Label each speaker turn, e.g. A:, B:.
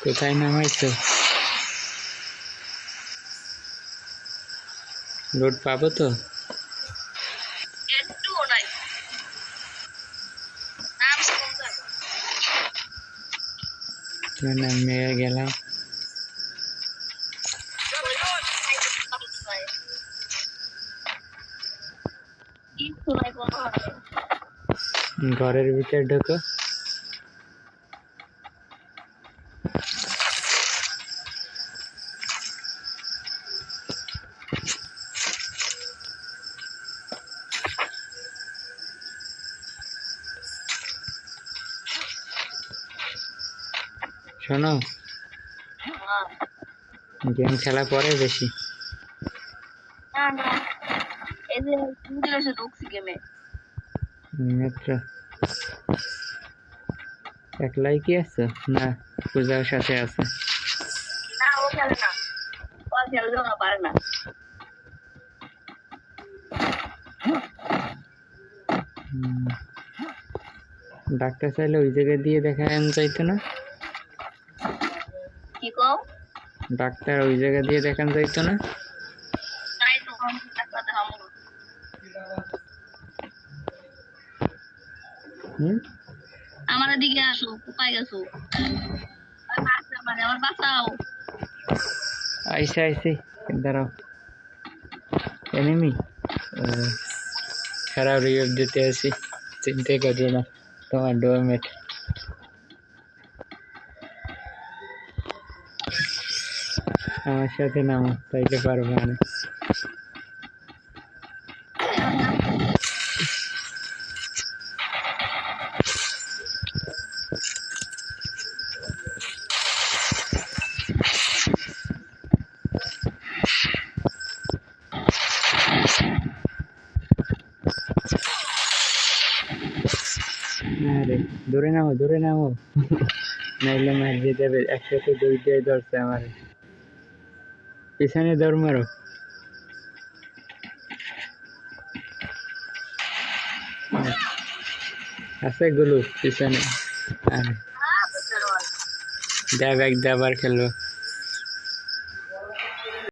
A: কোথায় নামাইছো? লোড পাবো তো? নামে গেলাম। ঘরের ভিতরে ঢোকো। শোনো, গেম খেলা পরে বেশি। একলাই কি আছে না পূজার সাথে আছে? ডাক্তার চাইলে ওই জায়গায় দিয়ে দেখান যাইতো না? ডাক্তার ওই জায়গা দিয়ে দেখান যাইতো না?
B: আমার দিকে আসো, কোথায় গেছো? আমার বাঁচাও।
A: আইসে দাঁড়াও। এনিমি খারাপ রিভিউ দিতে আসি, চিন্তা করো না, তোমার ডোরমেট। আমার সাথে নামো, তাইলে পারবো না। দূরে নামো নাইলে মারিয়ে দেবে। একসাথে দুইটাই ধরছে আমার। পিছনে দৌড় মারো। আছে গুলো পিছনে। দেব এক দাবার খেলো।